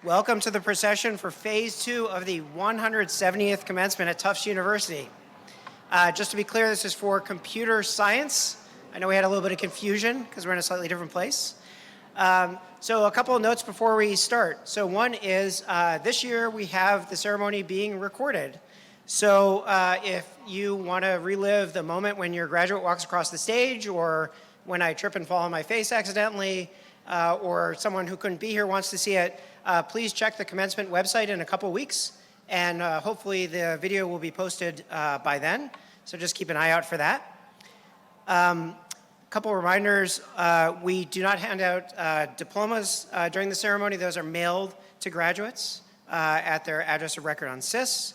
Welcome to the procession for Phase 2 of the 170th commencement at Tufts University. Just to be clear, this is for computer science. I know we had a little bit of confusion because we're in a slightly different place. So a couple of notes before we start. So one is this year we have the ceremony being recorded. So if you want to relive the moment when your graduate walks across the stage, or when I trip and fall on my face accidentally, or someone who couldn't be here wants to see it, please check the commencement website in a couple weeks, and hopefully the video will be posted by then. So just keep an eye out for that. Couple reminders, we do not hand out diplomas during the ceremony. Those are mailed to graduates at their address of record on SIS.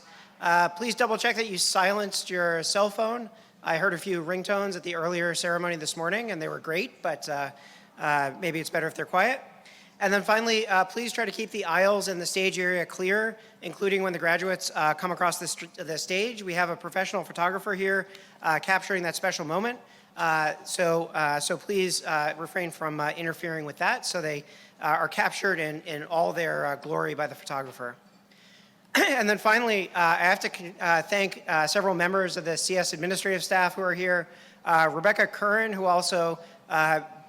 Please double check that you silenced your cell phone. I heard a few ringtones at the earlier ceremony this morning, and they were great, but maybe it's better if they're quiet. And then finally, please try to keep the aisles and the stage area clear, including when the graduates come across the stage. We have a professional photographer here capturing that special moment. So please refrain from interfering with that, so they are captured in all their glory by the photographer. And then finally, I have to thank several members of the CS administrative staff who are here. Rebecca Curran, who also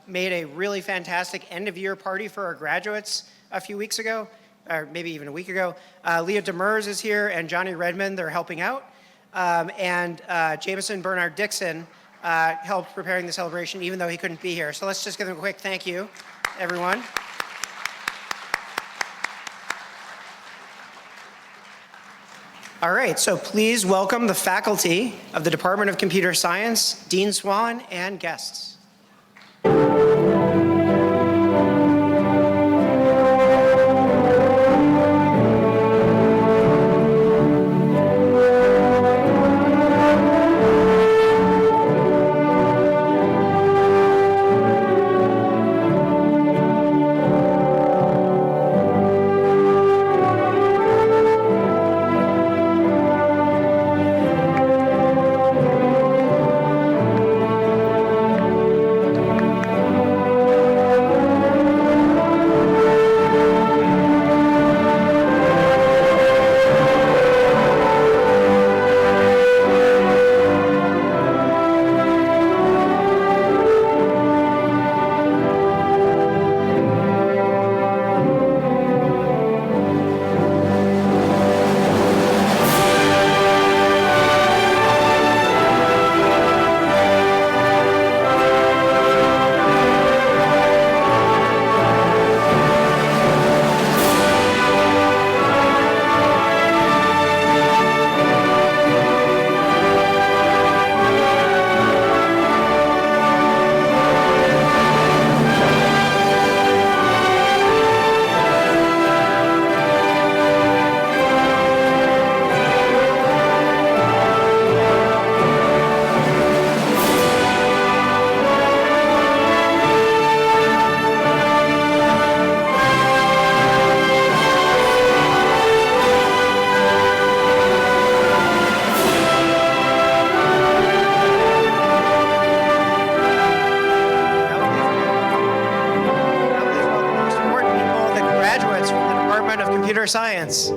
made a really fantastic end-of-year party for our graduates a few weeks ago, or maybe even a week ago. Leah Demers is here, and Johnny Redmond, they're helping out. And Jameson Bernard Dixon helped preparing the celebration, even though he couldn't be here. So let's just give them a quick thank you, everyone. All right, so please welcome the faculty of the Department of Computer Science, Dean Swan, and guests. Science.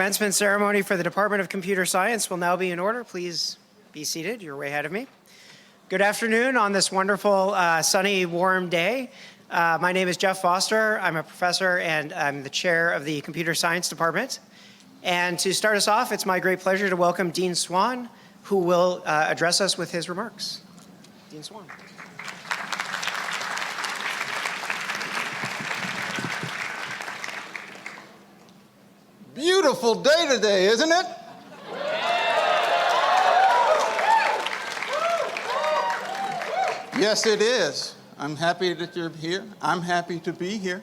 commencement ceremony for the Department of Computer Science will now be in order. Please be seated. You're way ahead of me. Good afternoon on this wonderful, sunny, warm day. My name is Jeff Foster. I'm a professor and I'm the chair of the Computer Science Department. And to start us off, it's my great pleasure to welcome Dean Swan, who will address us with his remarks. Dean Swan. Beautiful day today, isn't it? Yes, it is. I'm happy that you're here. I'm happy to be here.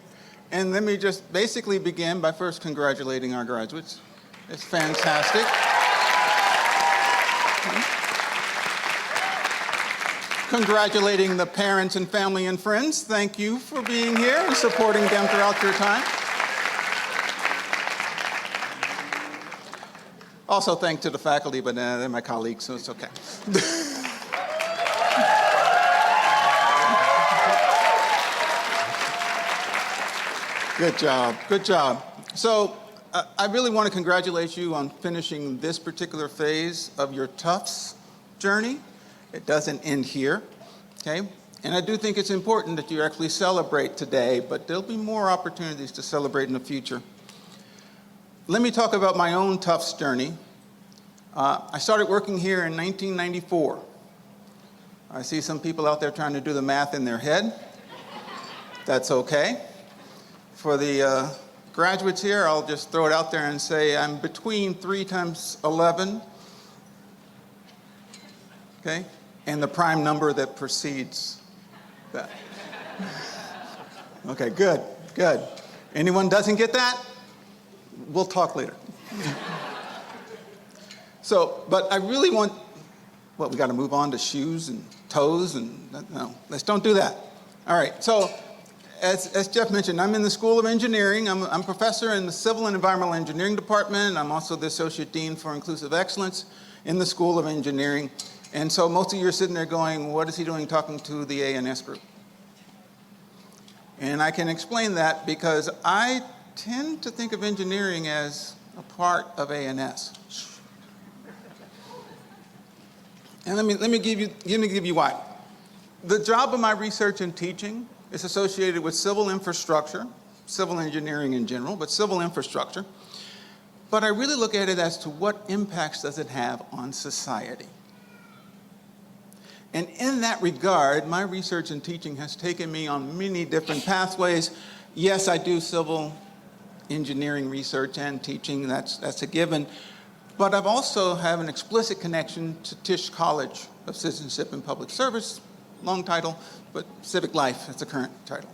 And let me just basically begin by first congratulating our graduates. It's fantastic. Congratulating the parents and family and friends. Thank you for being here and supporting them throughout your time. Also, thanks to the faculty, but they're my colleagues, so it's okay. Good job, good job. So I really want to congratulate you on finishing this particular phase of your Tufts journey. It doesn't end here, okay? And I do think it's important that you actually celebrate today, but there'll be more opportunities to celebrate in the future. Let me talk about my own Tufts journey. I started working here in 1994. I see some people out there trying to do the math in their head. That's okay. For the graduates here, I'll just throw it out there and say I'm between 3 times 11, okay, and the prime number that precedes that. Okay, good, good. Anyone doesn't get that? We'll talk later. So, but I really want, what, we got to move on to shoes and toes and, no, let's don't do that. All right, so as Jeff mentioned, I'm in the School of Engineering. I'm a professor in the Civil and Environmental Engineering Department. I'm also the Associate Dean for Inclusive Excellence in the School of Engineering. And so most of you are sitting there going, what is he doing talking to the A&S group? And I can explain that because I tend to think of engineering as a part of A&S. And let me give you why. The job of my research and teaching is associated with civil infrastructure, civil engineering in general, but civil infrastructure. But I really look at it as to what impacts does it have on society. And in that regard, my research and teaching has taken me on many different pathways. Yes, I do civil engineering research and teaching, that's a given. But I've also have an explicit connection to Tisch College of Citizenship and Public Service, long title, but Civic Life is the current title.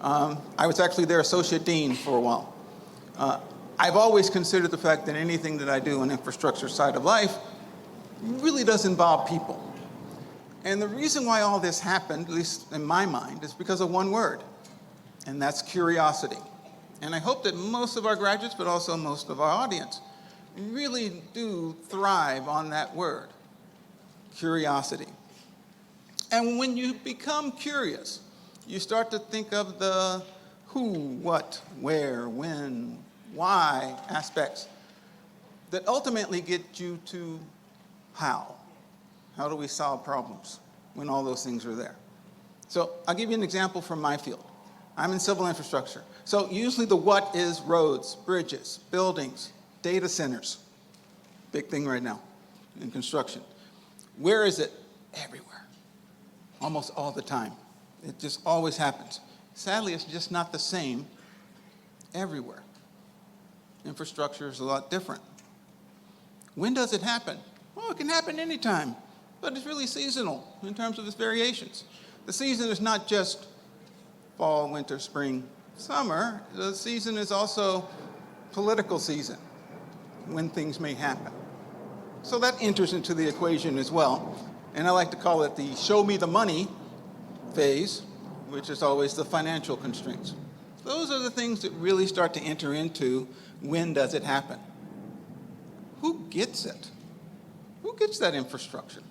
I was actually their associate dean for a while. I've always considered the fact that anything that I do on the infrastructure side of life really does involve people. And the reason why all this happened, at least in my mind, is because of one word, and that's curiosity. And I hope that most of our graduates, but also most of our audience, really do thrive on that word, curiosity. And when you become curious, you start to think of the who, what, where, when, why aspects that ultimately get you to how. How do we solve problems when all those things are there? So I'll give you an example from my field. I'm in civil infrastructure. So usually the what is roads, bridges, buildings, data centers. Big thing right now in construction. Where is it? Everywhere. Almost all the time. It just always happens. Sadly, it's just not the same everywhere. Infrastructure is a lot different. When does it happen? Well, it can happen anytime, but it's really seasonal in terms of its variations. The season is not just fall, winter, spring, summer. The season is also political season, when things may happen. So that enters into the equation as well. And I like to call it the show me the money phase, which is always the financial constraints. Those are the things that really start to enter into when does it happen. Who gets it? Who gets that infrastructure?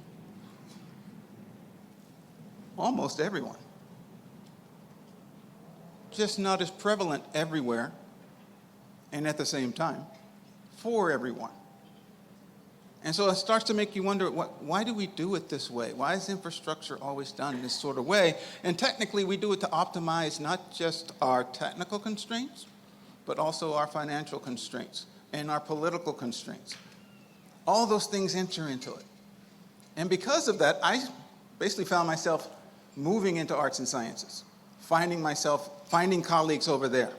Almost everyone. Just not as prevalent everywhere and at the same time. for everyone. And so it starts to make you wonder, why do we do it this way? Why is infrastructure always done this sort of way? And technically, we do it to optimize not just our technical constraints, but also our financial constraints and our political constraints. All those things enter into it. And because of that, I basically found myself moving into arts and sciences, finding colleagues over there.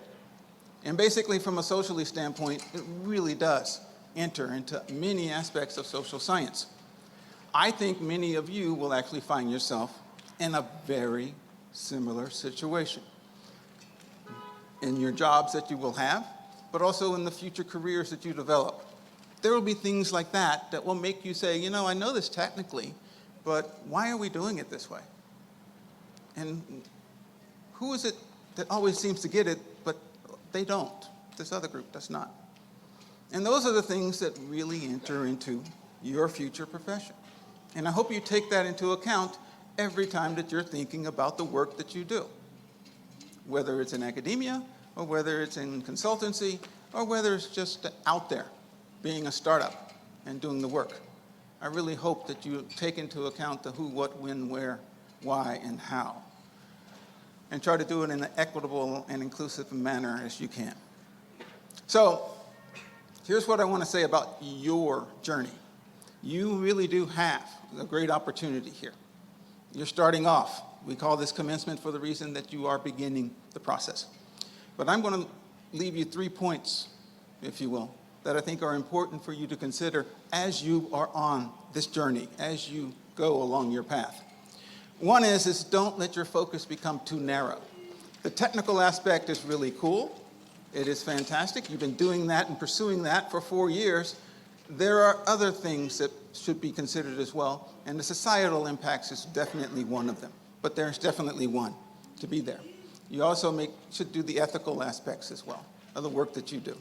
And basically, from a socially standpoint, it really does enter into many aspects of social science. I think many of you will actually find yourself in a very similar situation in your jobs that you will have, but also in the future careers that you develop. There will be things like that that will make you say, you know, I know this technically, but why are we doing it this way? And who is it that always seems to get it, but they don't? This other group does not. And those are the things that really enter into your future profession. And I hope you take that into account every time that you're thinking about the work that you do, whether it's in academia or whether it's in consultancy or whether it's just out there being a startup and doing the work. I really hope that you take into account the who, what, when, where, why, and how, and try to do it in an equitable and inclusive manner as you can. So, here's what I want to say about your journey. You really do have a great opportunity here. You're starting off. We call this commencement for the reason that you are beginning the process. But I'm going to leave you 3 points, if you will, that I think are important for you to consider as you are on this journey, as you go along your path. One is don't let your focus become too narrow. The technical aspect is really cool. It is fantastic. You've been doing that and pursuing that for 4 years. There are other things that should be considered as well, and the societal impacts is definitely one of them. But there's definitely one to be there. You also should do the ethical aspects as well of the work that you do.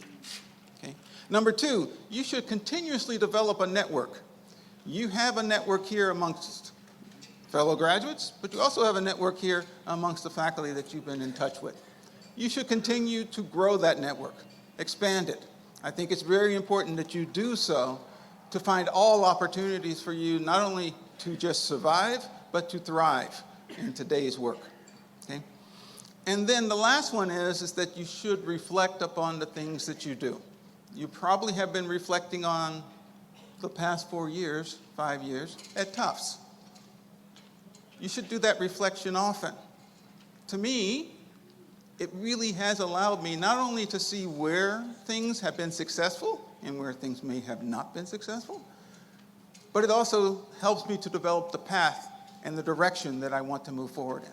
Okay? Number 2, you should continuously develop a network. You have a network here amongst fellow graduates, but you also have a network here amongst the faculty that you've been in touch with. You should continue to grow that network, expand it. I think it's very important that you do so to find all opportunities for you not only to just survive, but to thrive in today's work. Okay? And then the last one is that you should reflect upon the things that you do. You probably have been reflecting on the past 4 years, 5 years at Tufts. You should do that reflection often. To me, it really has allowed me not only to see where things have been successful and where things may have not been successful, but it also helps me to develop the path and the direction that I want to move forward in.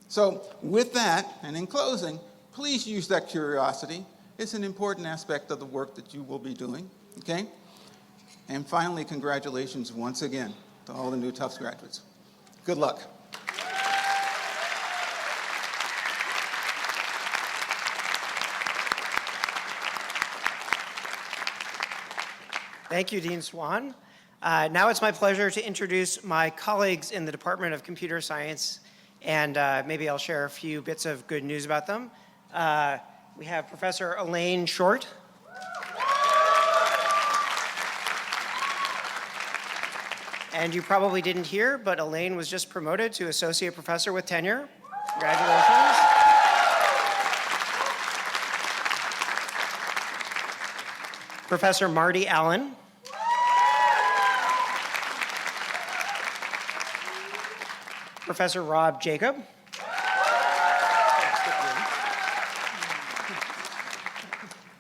So with that, and in closing, please use that curiosity. It's an important aspect of the work that you will be doing, okay? And finally, congratulations once again to all the new Tufts graduates. Good luck. Thank you, Dean Swan. Now it's my pleasure to introduce my colleagues in the Department of Computer Science, and maybe I'll share a few bits of good news about them. We have Professor Elaine Short. And you probably didn't hear, but Elaine was just promoted to Associate Professor with tenure. Congratulations. Professor Marty Allen. Professor Rob Jacob.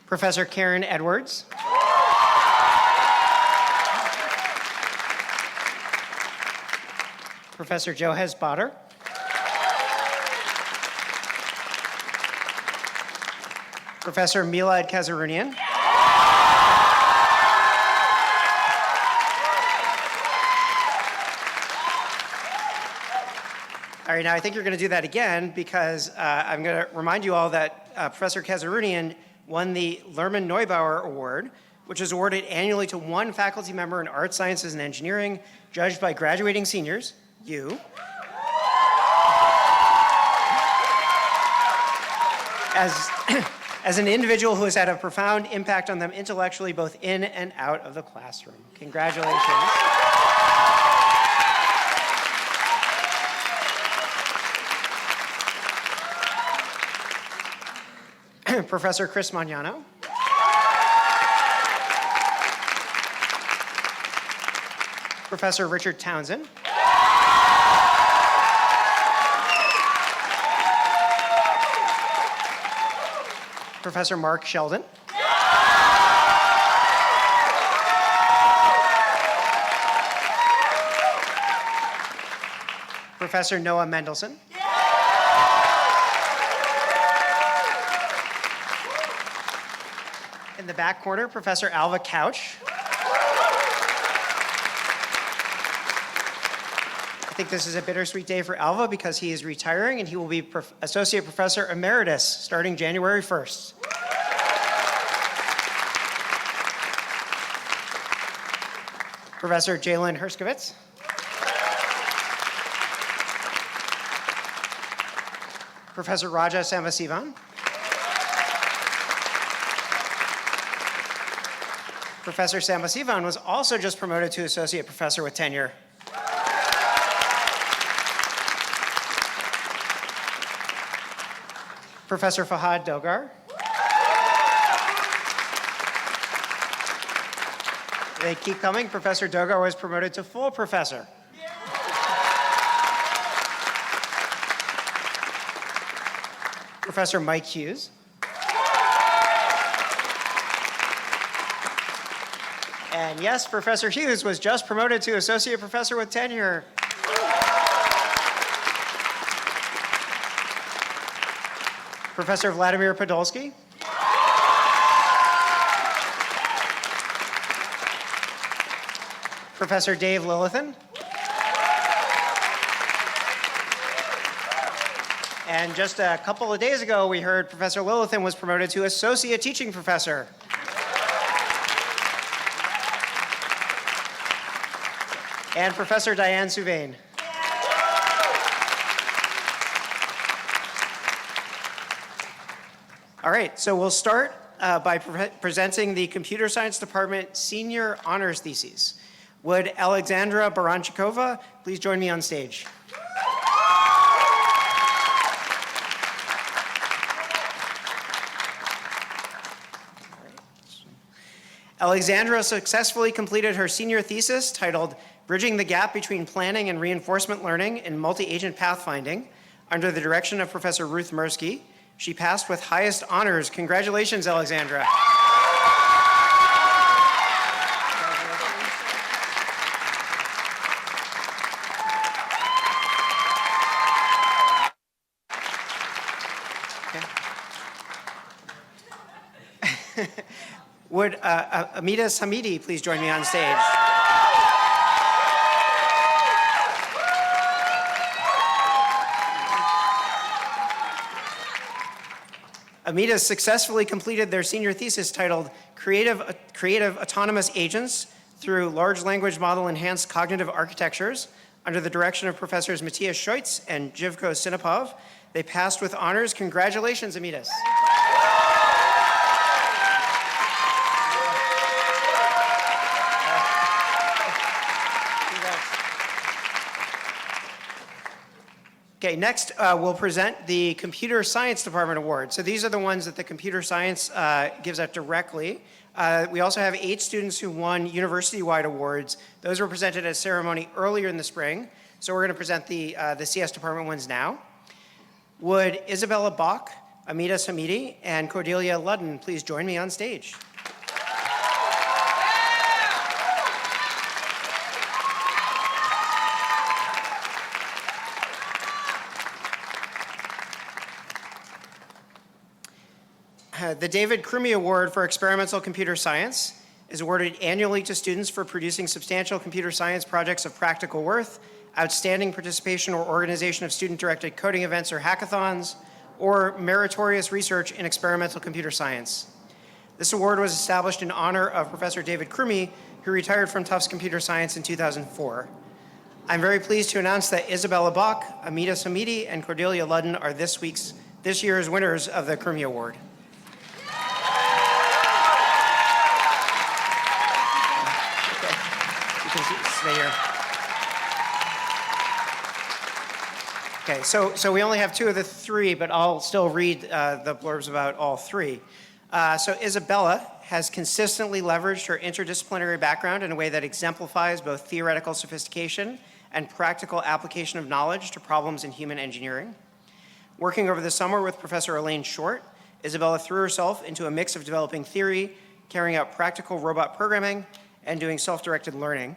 Professor Karen Edwards. Professor Johez Bader. Professor Milad Kazarunian. All right, now I think you're going to do that again because I'm going to remind you all that Professor Kazarunian won the Lerman Neubauer Award, which is awarded annually to one faculty member in art sciences and engineering, judged by graduating seniors, you. as an individual who has had a profound impact on them intellectually, both in and out of the classroom. Congratulations. Professor Chris Magnano. Professor Richard Townsend. Professor Mark Sheldon. Professor Noah Mendelson. In the back corner, Professor Alva Couch. I think this is a bittersweet day for Alva because he is retiring and he will be Associate Professor Emeritus starting January 1st. Professor Jalen Herskovitz. Professor Raja Samasivan. Professor Samasivan was also just promoted to Associate Professor with tenure. Professor Fahad Dogar. They keep coming. Professor Dogar was promoted to full professor. Professor Mike Hughes. And yes, Professor Hughes was just promoted to Associate Professor with tenure. Professor Vladimir Podolsky. Professor Dave Lilithan. And just a couple of days ago, we heard Professor Lilithan was promoted to Associate Teaching Professor. And Professor Diane Souvain. All right, so we'll start by presenting the Computer Science Department Senior Honors Theses. Would Alexandra Baranchikova please join me on stage? Alexandra successfully completed her senior thesis titled Bridging the Gap Between Planning and Reinforcement Learning in Multi-Agent Pathfinding under the direction of Professor Ruth Mirsky. She passed with highest honors. Congratulations, Alexandra. Okay. Would Amita Samidi please join me on stage? Amita successfully completed their senior thesis titled Creative Autonomous Agents through Large Language Model Enhanced Cognitive Architectures under the direction of Professors Matthias Scheutz and Jivko Sinopov. They passed with honors. Congratulations, Amitas. Okay, next we'll present the Computer Science Department Award. So these are the ones that the Computer Science gives out directly. We also have 8 students who won university-wide awards. Those were presented at a ceremony earlier in the spring. So we're going to present the CS Department ones now. Would Isabella Bach, Amita Samidi, and Cordelia Ludden please join me on stage? The David Crumey Award for Experimental Computer Science is awarded annually to students for producing substantial computer science projects of practical worth, outstanding participation or organization of student-directed coding events or hackathons, or meritorious research in experimental computer science. This award was established in honor of Professor David Crumey, who retired from Tufts Computer Science in 2004. I'm very pleased to announce that Isabella Bach, Amita Samidi, and Cordelia Ludden are this year's winners of the Crumey Award. today here. Okay, so we only have 2 of the 3, but I'll still read the blurbs about all 3. So Isabella has consistently leveraged her interdisciplinary background in a way that exemplifies both theoretical sophistication and practical application of knowledge to problems in human engineering. Working over the summer with Professor Elaine Short, Isabella threw herself into a mix of developing theory, carrying out practical robot programming, and doing self-directed learning.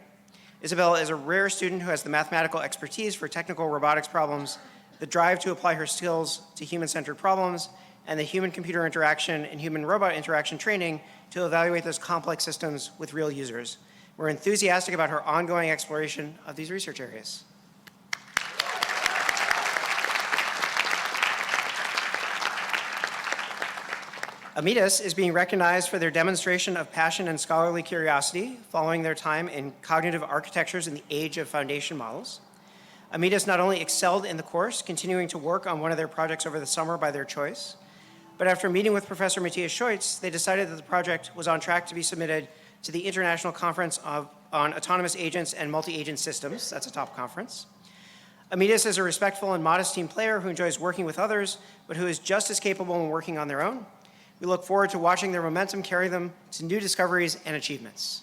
Isabella is a rare student who has the mathematical expertise for technical robotics problems, the drive to apply her skills to human-centered problems, and the human-computer interaction and human-robot interaction training to evaluate those complex systems with real users. We're enthusiastic about her ongoing exploration of these research areas. Amidas is being recognized for their demonstration of passion and scholarly curiosity following their time in cognitive architectures in the age of foundation models. Amidas not only excelled in the course, continuing to work on one of their projects over the summer by their choice, but after meeting with Professor Matthias Scheutz, they decided that the project was on track to be submitted to the International Conference on Autonomous Agents and Multi-Agent Systems. That's a top conference. Amidas is a respectful and modest team player who enjoys working with others, but who is just as capable in working on their own. We look forward to watching their momentum carry them to new discoveries and achievements.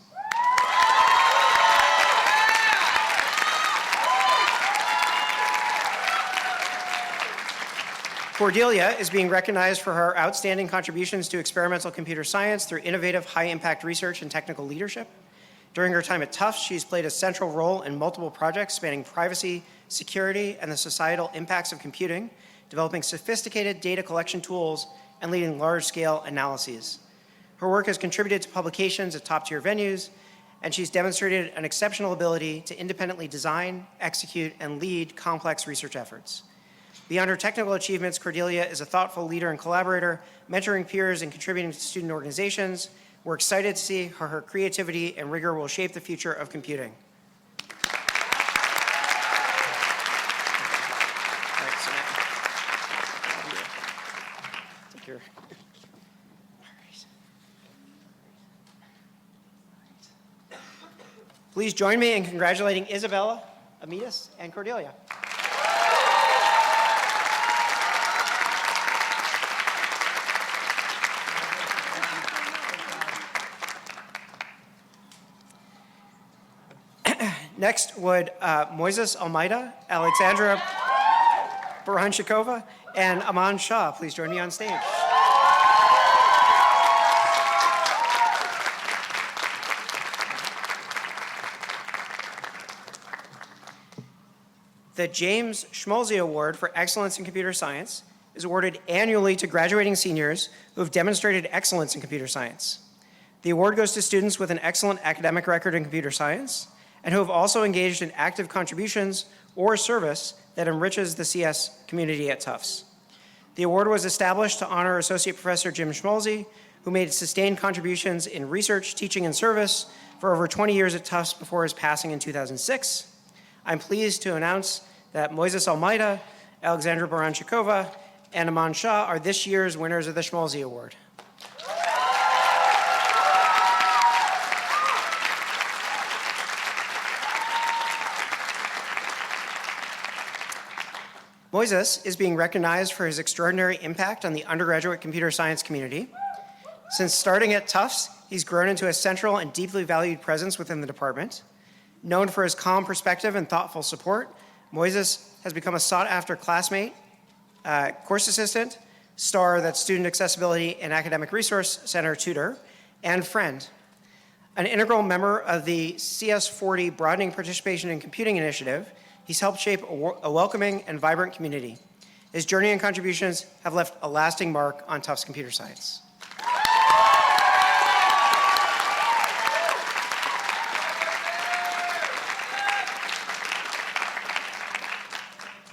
Cordelia is being recognized for her outstanding contributions to experimental computer science through innovative, high-impact research and technical leadership. During her time at Tufts, she's played a central role in multiple projects spanning privacy, security, and the societal impacts of computing, developing sophisticated data collection tools and leading large-scale analyses. Her work has contributed to publications at top-tier venues, and she's demonstrated an exceptional ability to independently design, execute, and lead complex research efforts. Beyond her technical achievements, Cordelia is a thoughtful leader and collaborator, mentoring peers and contributing to student organizations. We're excited to see how her creativity and rigor will shape the future of computing. Please join me in congratulating Isabella, Amidas, and Cordelia. Next would Moises Almeida, Alexandra Baranchikova, and Aman Shah please join me on stage. The James Schmalze Award for Excellence in Computer Science is awarded annually to graduating seniors who have demonstrated excellence in computer science. The award goes to students with an excellent academic record in computer science and who have also engaged in active contributions or service that enriches the CS community at Tufts. The award was established to honor Associate Professor Jim Schmalze, who made sustained contributions in research, teaching, and service for over 20 years at Tufts before his passing in 2006. I'm pleased to announce that Moises Almeida, Alexandra Baranchikova, and Aman Shah are this year's winners of the Schmalze Award. Moises is being recognized for his extraordinary impact on the undergraduate computer science community. Since starting at Tufts, he's grown into a central and deeply valued presence within the department. Known for his calm perspective and thoughtful support, Moises has become a sought-after classmate, course assistant, star that's Student Accessibility and Academic Resource Center tutor, and friend. An integral member of the CS40 Broadening Participation in Computing Initiative, he's helped shape a welcoming and vibrant community. His journey and contributions have left a lasting mark on Tufts computer science.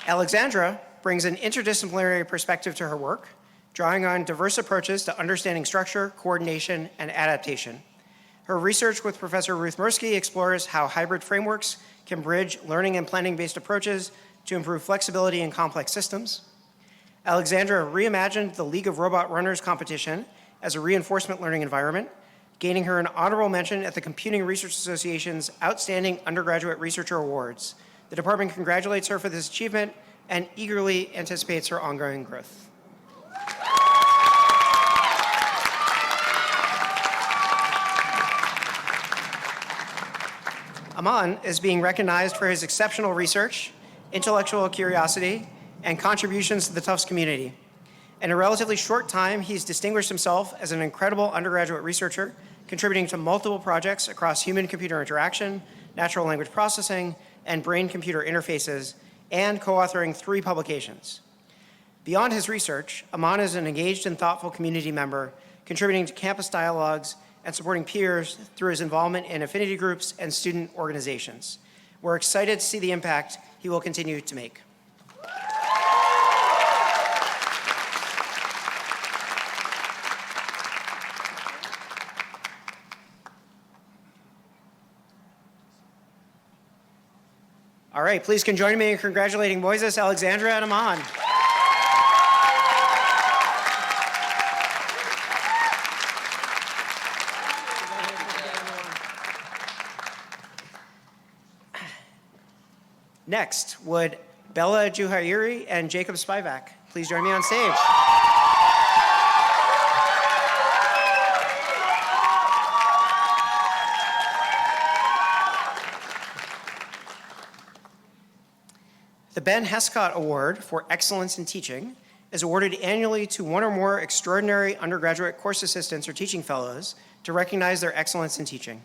Alexandra brings an interdisciplinary perspective to her work, drawing on diverse approaches to understanding structure, coordination, and adaptation. Her research with Professor Ruth Mirsky explores how hybrid frameworks can bridge learning and planning-based approaches to improve flexibility in complex systems. Alexandra reimagined the League of Robot Runners competition as a reinforcement learning environment, gaining her an honorable mention at the Computing Research Association's Outstanding Undergraduate Researcher Awards. The department congratulates her for this achievement and eagerly anticipates her ongoing growth. Aman is being recognized for his exceptional research, intellectual curiosity, and contributions to the Tufts community. In a relatively short time, he's distinguished himself as an incredible undergraduate researcher, contributing to multiple projects across human-computer interaction, natural language processing, and brain-computer interfaces, and co-authoring 3 publications. Beyond his research, Aman is an engaged and thoughtful community member, contributing to campus dialogues and supporting peers through his involvement in affinity groups and student organizations. We're excited to see the impact he will continue to make. All right, please can join me in congratulating Moises, Alexandra, and Aman. Next, would Bella Juhairi and Jacob Spivak please join me on stage? The Ben Hescott Award for Excellence in Teaching is awarded annually to one or more extraordinary undergraduate course assistants or teaching fellows to recognize their excellence in teaching.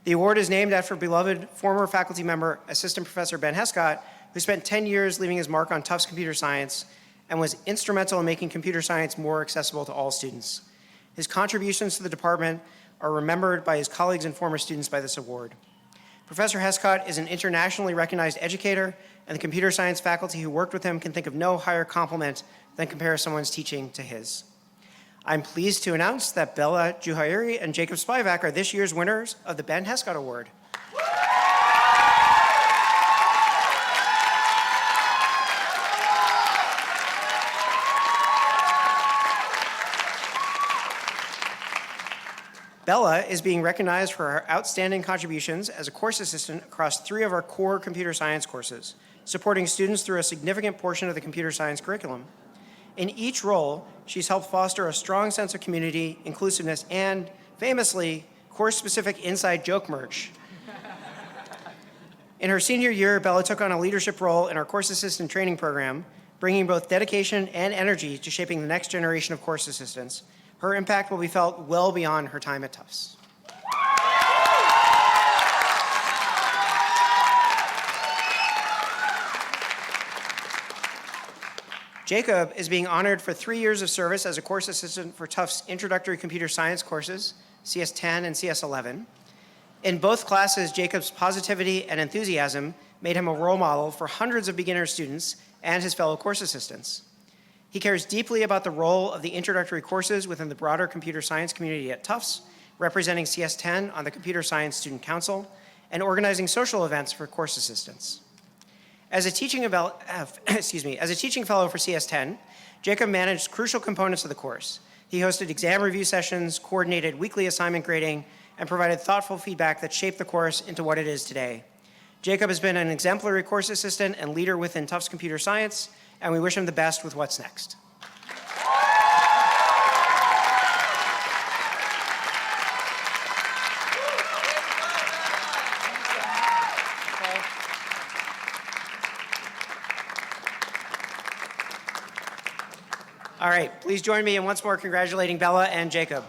The award is named after beloved former faculty member, Assistant Professor Ben Hescott, who spent 10 years leaving his mark on Tufts computer science and was instrumental in making computer science more accessible to all students. His contributions to the department are remembered by his colleagues and former students by this award. Professor Hescott is an internationally recognized educator, and the computer science faculty who worked with him can think of no higher compliment than compare someone's teaching to his. I'm pleased to announce that Bella Juhairi and Jacob Spivak are this year's winners of the Ben Hescott Award. Bella is being recognized for her outstanding contributions as a course assistant across 3 of our core computer science courses, supporting students through a significant portion of the computer science curriculum. In each role, she's helped foster a strong sense of community, inclusiveness, and, famously, course-specific inside joke merch. In her senior year, Bella took on a leadership role in our course assistant training program, bringing both dedication and energy to shaping the next generation of course assistants. Her impact will be felt well beyond her time at Tufts. Jacob is being honored for 3 years of service as a course assistant for Tufts Introductory Computer Science courses, CS10 and CS11. In both classes, Jacob's positivity and enthusiasm made him a role model for hundreds of beginner students and his fellow course assistants. He cares deeply about the role of the introductory courses within the broader computer science community at Tufts, representing CS10 on the Computer Science Student Council, and organizing social events for course assistants. As a teaching fellow for CS10, Jacob managed crucial components of the course. He hosted exam review sessions, coordinated weekly assignment grading, and provided thoughtful feedback that shaped the course into what it is today. Jacob has been an exemplary course assistant and leader within Tufts Computer Science, and we wish him the best with what's next. All right, please join me in once more congratulating Bella and Jacob.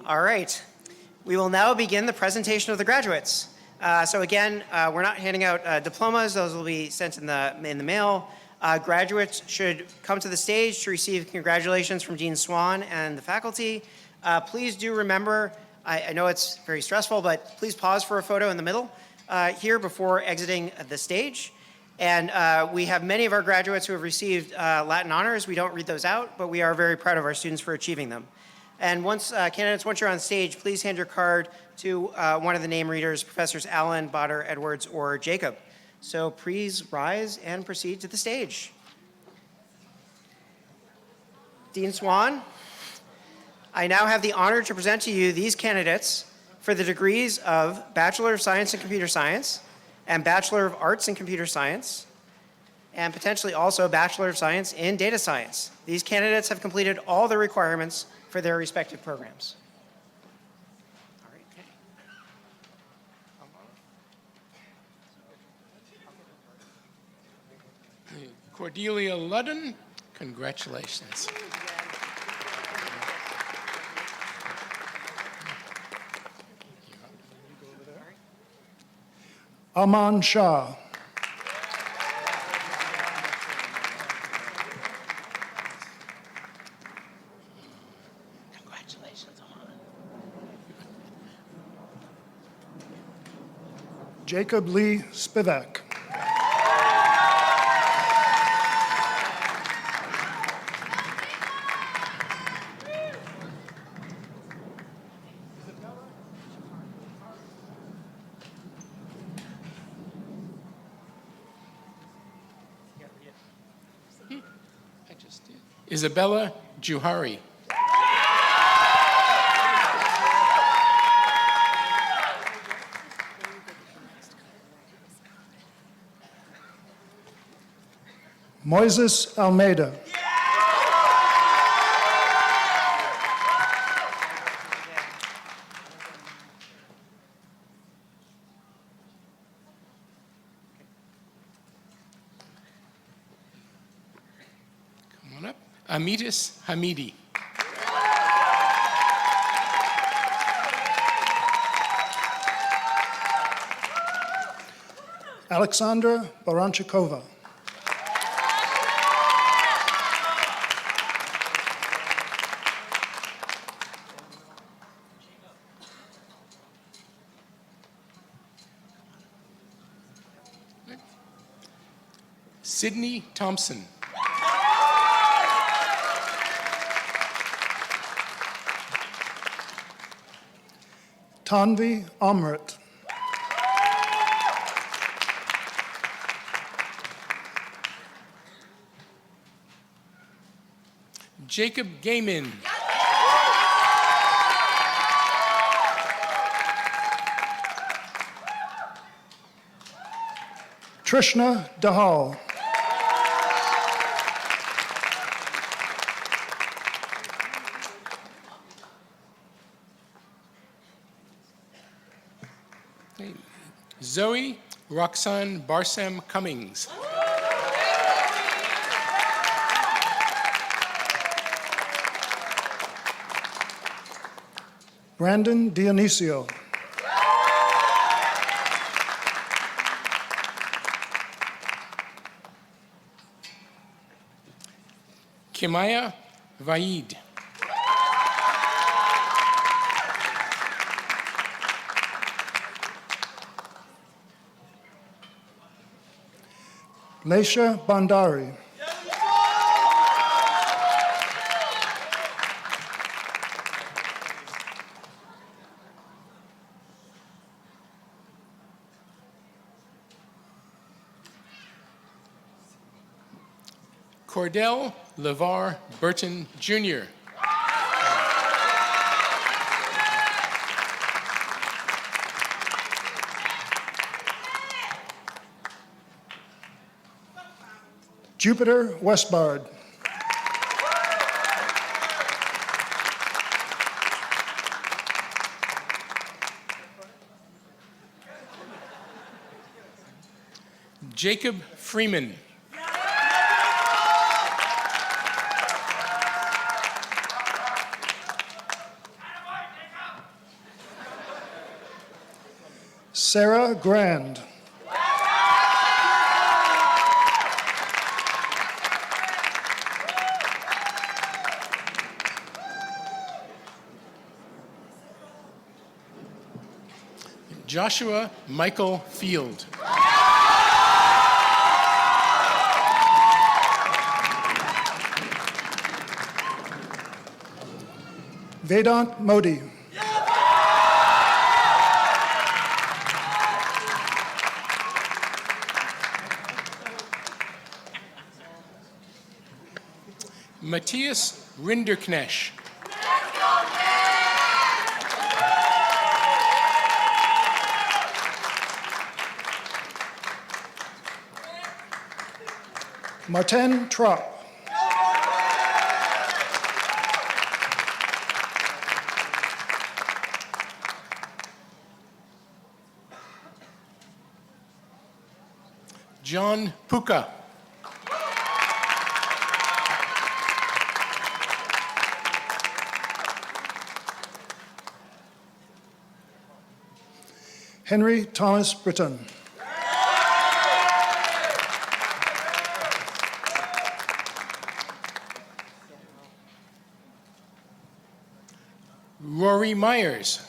All right, we will now begin the presentation of the graduates. So again, we're not handing out diplomas. Those will be sent in the mail. Graduates should come to the stage to receive congratulations from Dean Swan and the faculty. Please do remember, I know it's very stressful, but please pause for a photo in the middle here before exiting the stage. And we have many of our graduates who have received Latin honors. We don't read those out, but we are very proud of our students for achieving them. And candidates, once you're on stage, please hand your card to one of the name readers, Professors Allen, Botter, Edwards, or Jacob. So please rise and proceed to the stage. Dean Swan, I now have the honor to present to you these candidates for the degrees of Bachelor of Science in Computer Science and Bachelor of Arts in Computer Science, and potentially also Bachelor of Science in Data Science. These candidates have completed all the requirements for their respective programs. All right, okay. Cordelia Ludden, congratulations. Aman Shah. Congratulations, Aman. Jacob Lee Spivak. I just did. Isabella Juhari. Moises Almeida. Come on up. Amitis Hamidi. Alexandra Baranchikova. Sydney Thompson. Tanvi Amrit. Jacob Gaiman. Trishna Dahal. Zoe Roxanne Barsam Cummings. Brandon Dionisio. Kimaya Vaid. Leisha Bandari. Cordell LeVar Burton Jr. Jupiter Westbard. Jacob Freeman. Sarah Grand. Joshua Michael Field. Vedant Modi. Matthias Rinderknecht. Martin Trapp. John Puka. Henry Thomas Britton. Rory Myers.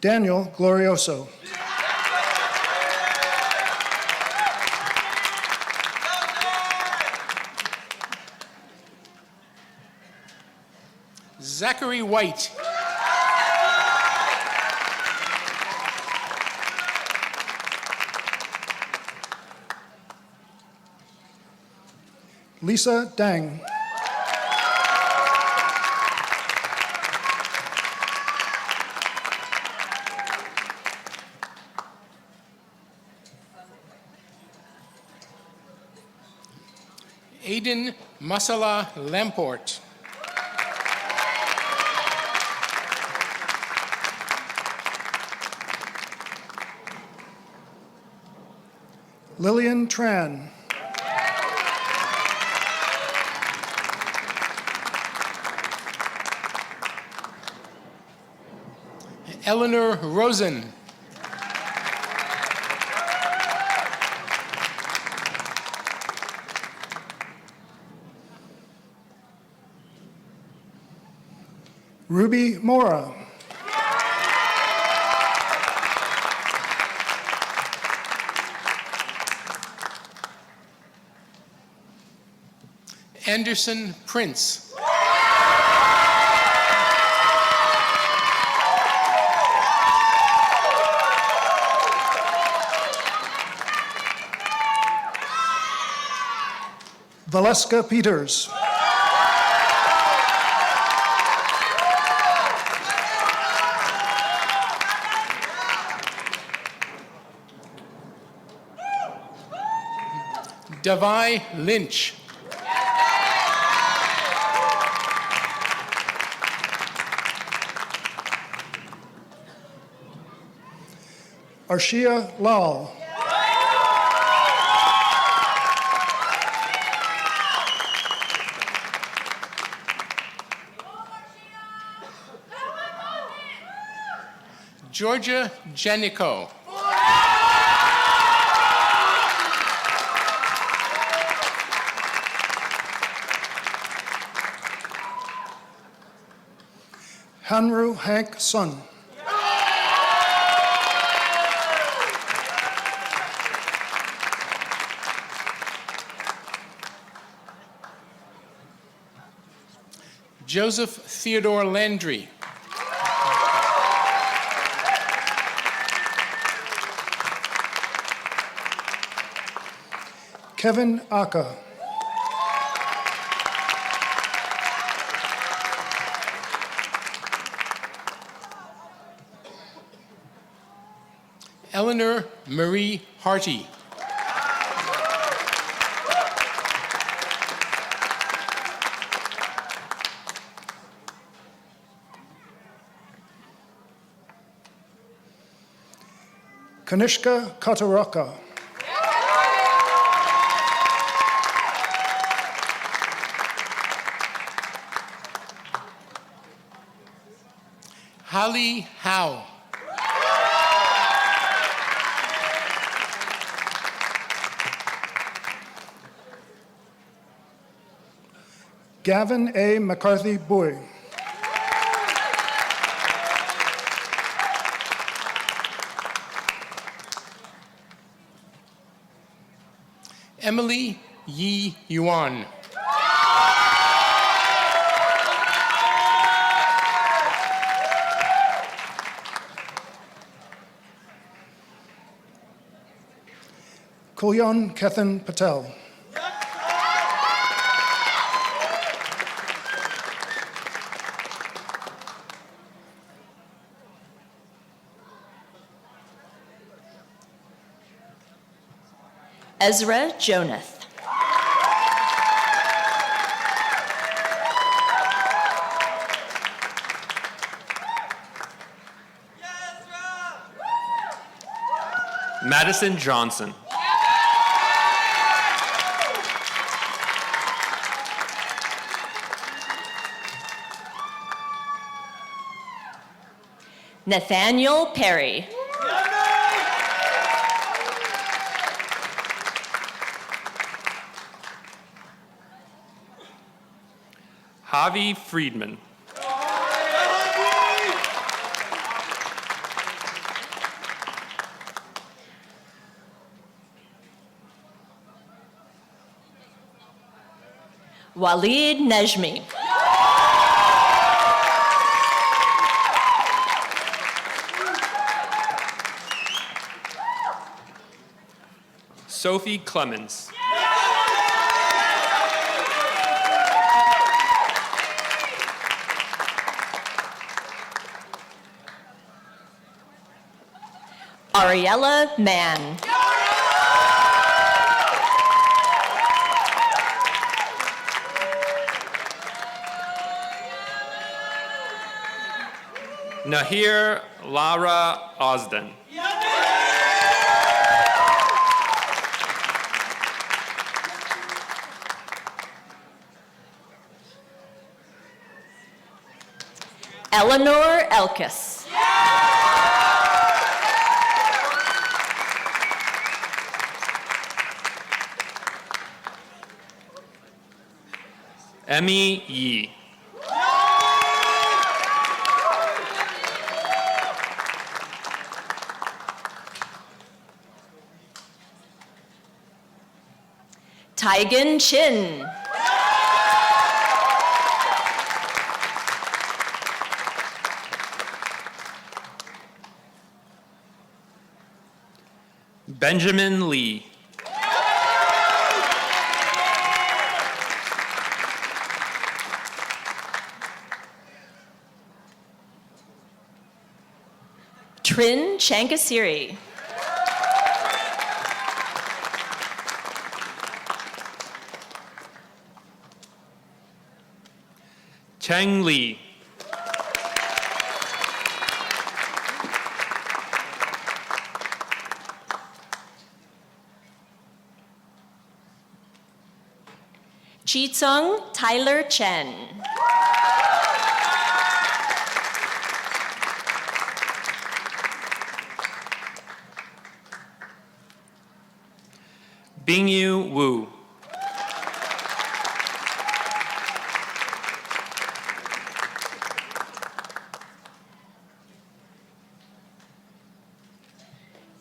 Daniel Glorioso. Zachary White. Lisa Dang. Aiden Masala Lamport. Lillian Tran. Eleanor Rosen. Ruby Mora. Anderson Prince. Valeska Peters. Davai Lynch. Arshia Lal. Georgia Janico. Hanru Hank Sun. Joseph Theodore Landry. Kevin Aka. Eleanor Marie Harty. Kanishka Kataraka. Holly Howe. Gavin A. McCarthy Bowie. Emily Yi Yuan. Kulyon Kethan Patel. Ezra Jonath. Madison Johnson. Nathaniel Perry. Javi Friedman. Walid Nejmi. Sophie Clemens. Ariella Mann. Nahir Lara Osden. Eleanor Elkis. Emmy Yee. Taigen Chin. Benjamin Lee. Trin Chankasiri. Cheng Li. Chi-Tsung Tyler Chen. Bingyu Wu.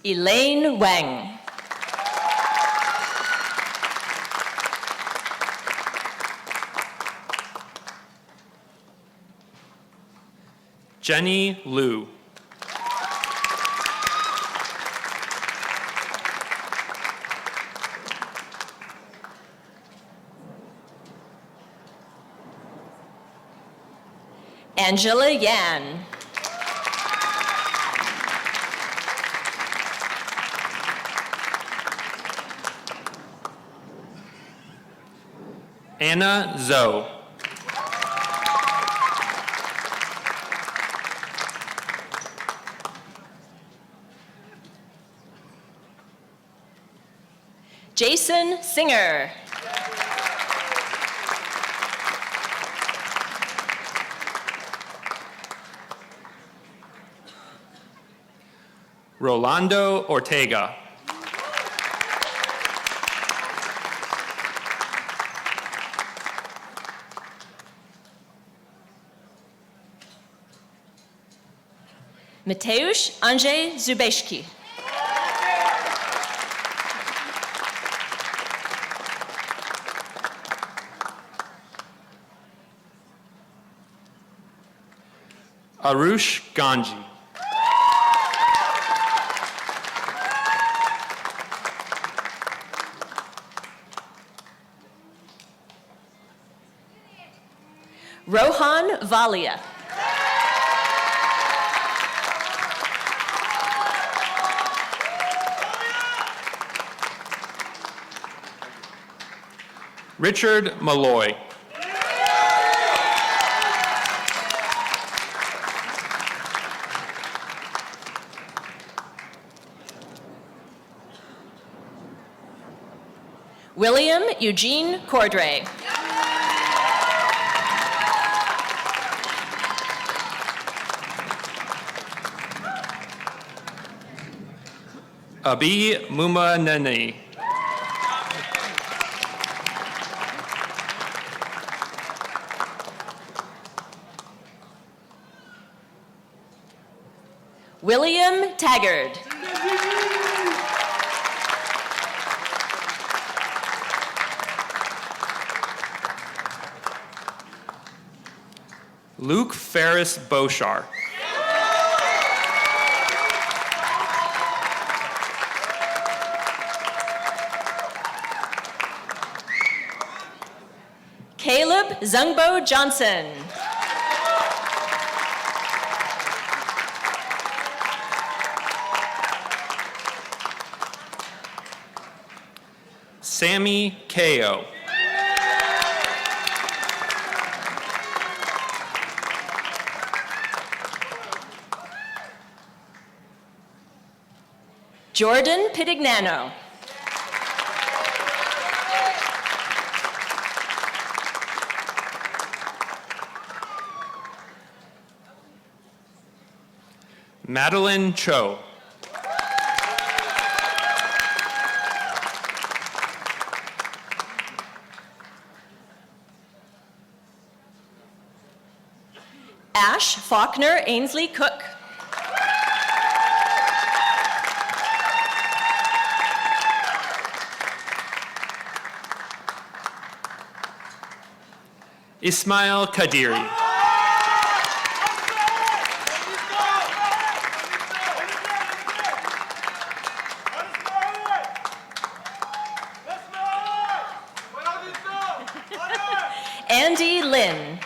Elaine Wang. Jenny Liu. Angela Yan. Anna Zhou. Jason Singer. Rolando Ortega. Mateusz Andrzej Zubeszki. Arush Ganji. Rohan Valia. Richard Malloy. William Eugene Cordray. Abi Mumaneni. William Taggart. Luke Ferris Boshar. Caleb Zungbo Johnson. Sammy Kao. Jordan Pitignano. Madeline Cho. Ash Faulkner Ainsley Cook. Ismail Kadiri. Andy Lynn.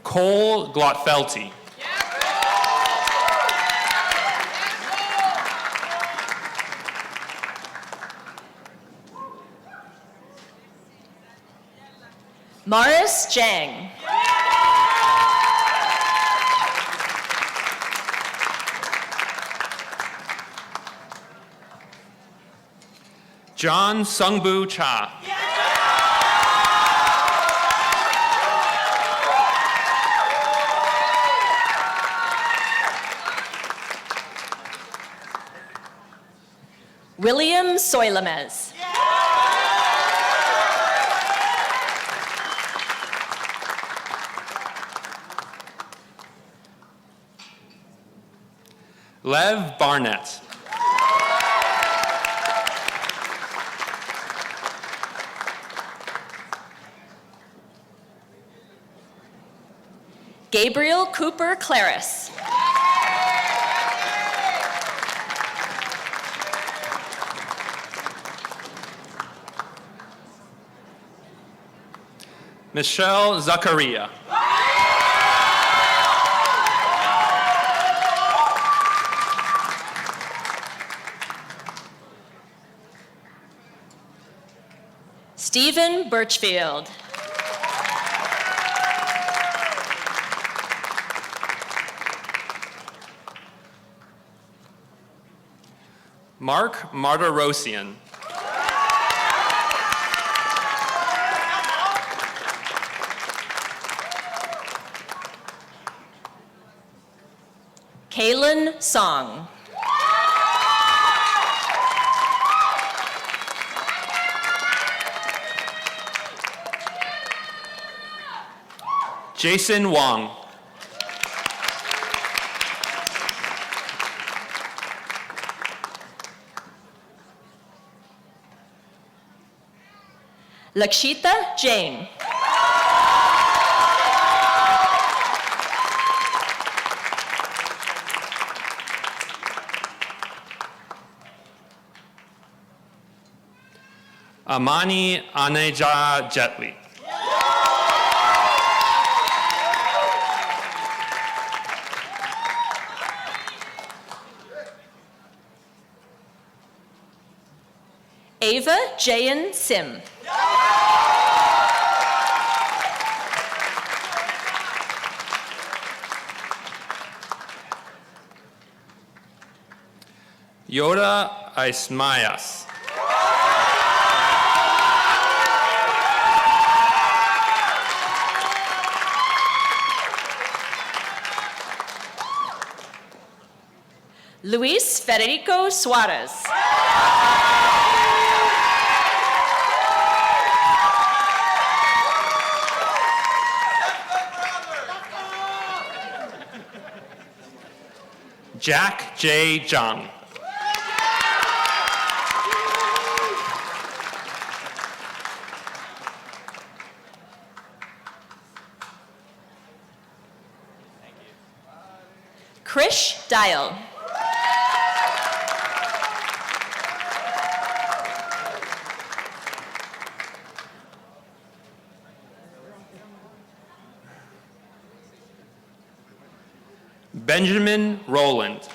Cole Glotfelty. Morris Jang. John Sungbu Cha. William Soilemez. Lev Barnett. Gabriel Cooper Claris. Michelle Zakaria. Stephen Birchfield. Mark Martirosian. Kaylin Song. Jason Wong. Lakshita Jain. Amani Aneja Jetli. Ava Jayan Sim. Yoda Ismayas. Luis Federico Suarez. Jack J. Jung. Krish Dial. Benjamin Rowland.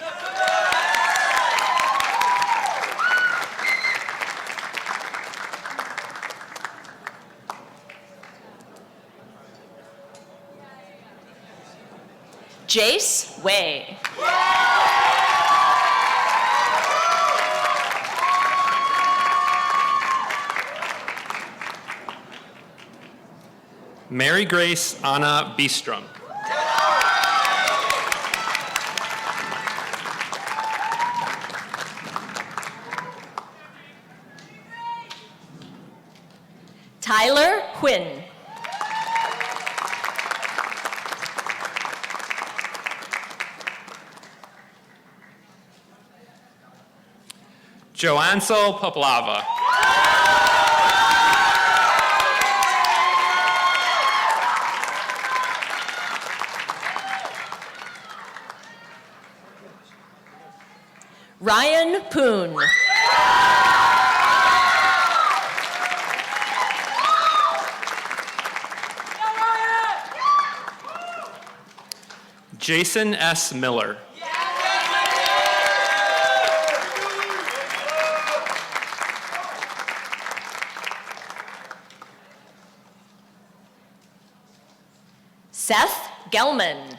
Jace Way. Mary Grace Anna Beestrom. Tyler Quinn. Joansel Poplava. Ryan Poon. Jason S. Miller. Seth Gelman.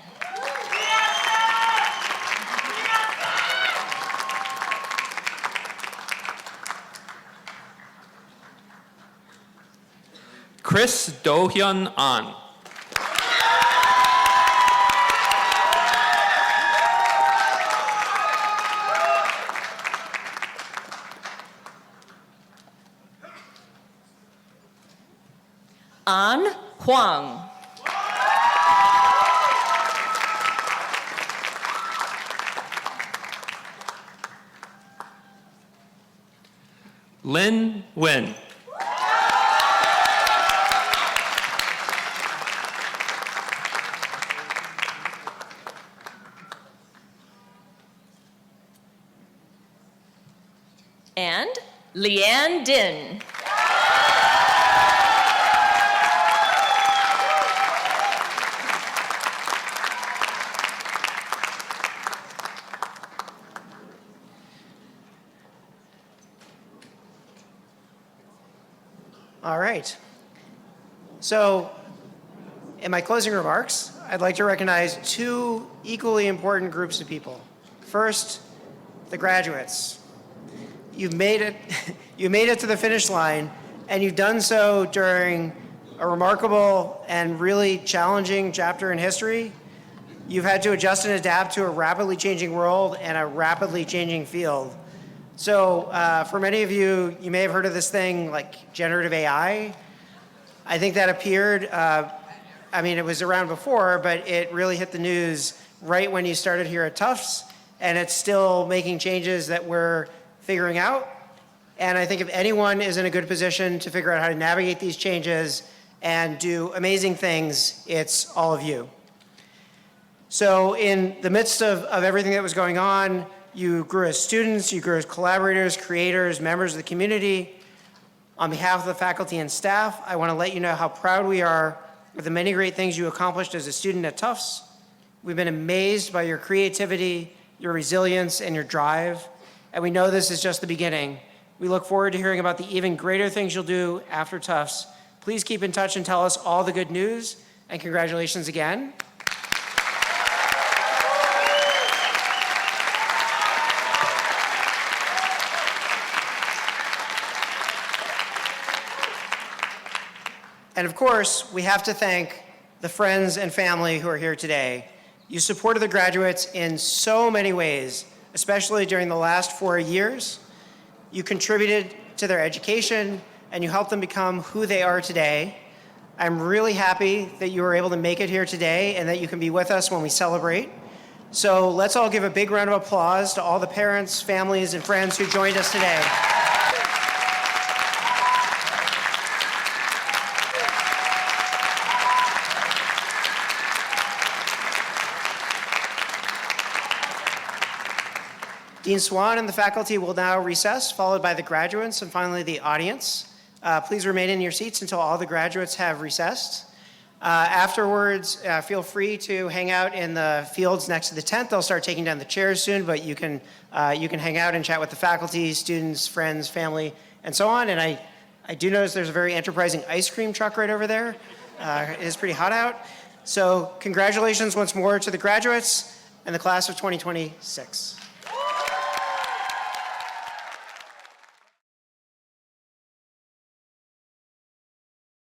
Chris Do-hyun An. An Huang. Lin Win. And Leanne Din. All right. So, in my closing remarks, I'd like to recognize two equally important groups of people. First, the graduates. You've made it, you made it to the finish line, and you've done so during a remarkable and really challenging chapter in history. You've had to adjust and adapt to a rapidly changing world and a rapidly changing field. So for many of you, you may have heard of this thing like generative AI. I think that appeared, it was around before, but it really hit the news right when you started here at Tufts, and it's still making changes that we're figuring out. And I think if anyone is in a good position to figure out how to navigate these changes and do amazing things, it's all of you. So in the midst of everything that was going on, you grew as students, you grew as collaborators, creators, members of the community. On behalf of the faculty and staff, I want to let you know how proud we are of the many great things you accomplished as a student at Tufts. We've been amazed by your creativity, your resilience, and your drive, and we know this is just the beginning. We look forward to hearing about the even greater things you'll do after Tufts. Please keep in touch and tell us all the good news, and congratulations again. And of course, we have to thank the friends and family who are here today. You supported the graduates in so many ways, especially during the last 4 years. You contributed to their education, and you helped them become who they are today. I'm really happy that you were able to make it here today and that you can be with us when we celebrate. So let's all give a big round of applause to all the parents, families, and friends who joined us today. Dean Swan and the faculty will now recess, followed by the graduates and finally the audience. Please remain in your seats until all the graduates have recessed. Afterwards, feel free to hang out in the fields next to the tent. They'll start taking down the chairs soon, but you can hang out and chat with the faculty, students, friends, family, and so on. And I do notice there's a very enterprising ice cream truck right over there. It is pretty hot out. So congratulations once more to the graduates and the class of 2026.